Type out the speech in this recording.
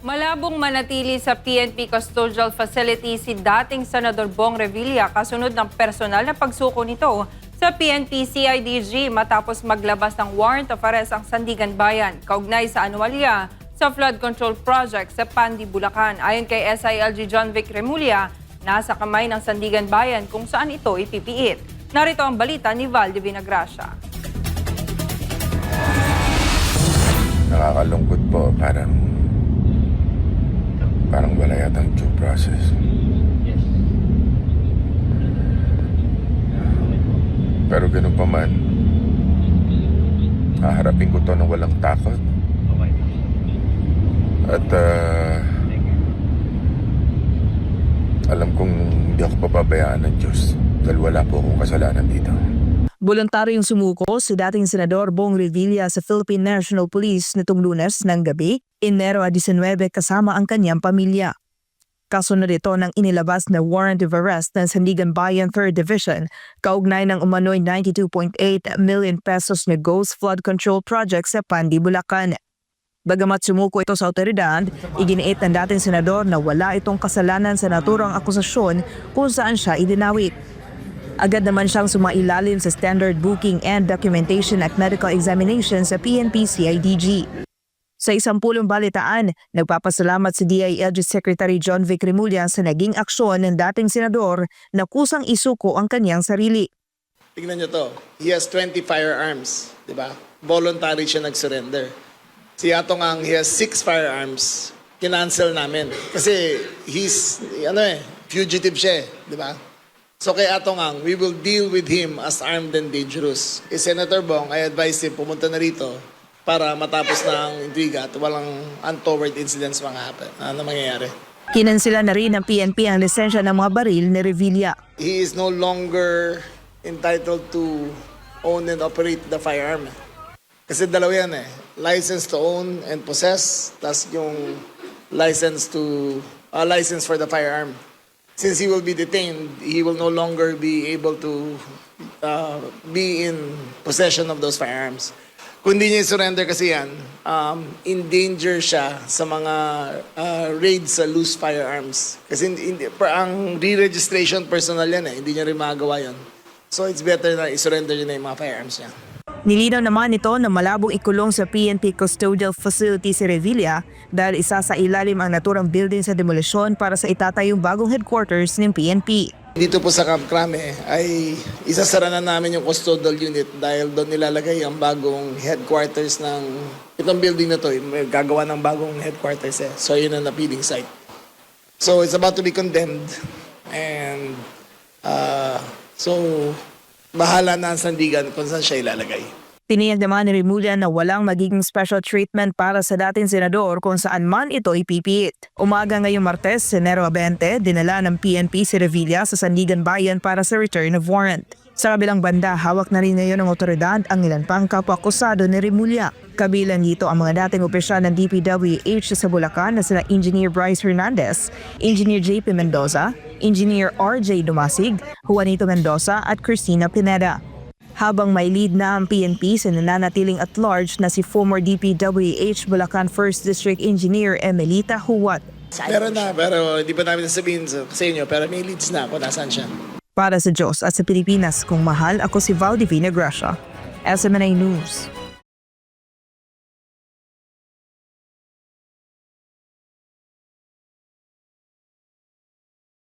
Malabong manatili sa PNP Custodial Facility si dating Senador Bong Revilla kasunod ng personal na pagsuko nito sa PNP CIDG matapos maglabas ng warrant of arrest ang Sandigan Bayan kaugnay sa anomalya sa flood control project sa Pandi, Bulacan. Ayon kay SILG John Vic Remulla, nasa kamay ng Sandigan Bayan kung saan ito ipipiit. Narito ang balita ni Val de Vinagracia. Nakakalungkot po, parang wala yatang due process. Yes. Pero ganun pa man, haharapin ko to ng walang takot. Okay. At alam kong hindi ako papabayaan ng Diyos dahil wala po akong kasalanan dito. Voluntaryong sumuko si dating Senador Bong Revilla sa Philippine National Police nitong Lunes ng gabi, Enero 19 kasama ang kanyang pamilya. Kasunod ito ng inilabas na warrant of arrest ng Sandigan Bayan 3rd Division kaugnay ng umano'y 92.8 million pesos na ghost flood control project sa Pandi, Bulacan. Bagamat sumuko ito sa otoridad, iginiit ng dating senador na wala itong kasalanan sa naturang akusasyon kung saan siya idinawit. Agad naman siyang sumailalim sa standard booking and documentation at medical examination sa PNP CIDG. Sa 10 balitaan, nagpapasalamat si DILG Secretary John Vic Remulla sa naging aksyon ng dating senador na kusang isuko ang kanyang sarili. Tingnan nyo to. He has 20 firearms, di ba? Voluntary siya nag-surrender. Si Atong Ang, he has 6 firearms. Kinancel namin. Kasi he's, fugitive siya, di ba? So kay Atong Ang, we will deal with him as armed and dangerous. Kay Senator Bong, I advise him pumunta na rito para matapos na ang intriga at walang untoward incidents na mangyayari. Kinansila na rin ng PNP ang lisensya ng mga baril ni Revilla. He is no longer entitled to own and operate the firearm. Kasi dalawa yan license to own and possess, tas yung license for the firearm. Since he will be detained, he will no longer be able to be in possession of those firearms. Kung hindi niya surrender kasi yan, in danger siya sa mga raids sa loose firearms. Kasi ang re-registration personal yan hindi niya rin magawa yan. So it's better na i-surrender niya na yung mga firearms niya. Nilinaw naman ito na malabong ikulong sa PNP Custodial Facility si Revilla dahil isa sa ilalim ang naturang building sa demolisyon para sa itatayong bagong headquarters ng PNP. Dito po sa Camp Crame ay isasara na namin yung custodial unit dahil doon nilalagay ang bagong headquarters ng itong building na to. Gagawa ng bagong headquarters So yun ang napiling site. So it's about to be condemned and so bahala na ang Sandigan kung saan siya ilalagay. Tiniyag naman ni Remulla na walang magiging special treatment para sa dating senador kung saan man ito ipipiit. Umaga ngayong Martes, Enero 20, dinala ng PNP si Revilla sa Sandigan Bayan para sa return of warrant. Sa kabilang banda, hawak na rin ngayon ng otoridad ang ilan pang kapwa-akusado ni Remulla. Kabilang dito ang mga dating opisyal ng DPWH sa Bulacan na sina Engineer Bryce Hernandez, Engineer JP Mendoza, Engineer RJ Dumasig, Juanito Mendoza at Cristina Pineda. Habang may lead na ang PNP sa nananatiling at large na si former DPWH Bulacan 1st District Engineer Emelita Huwat. Meron na, pero hindi pa namin sasabihin sa inyo, pero may leads na kung nasaan siya. Para sa Diyos at sa Pilipinas, kung mahal, ako si Val de Vinagracia, SMNA News.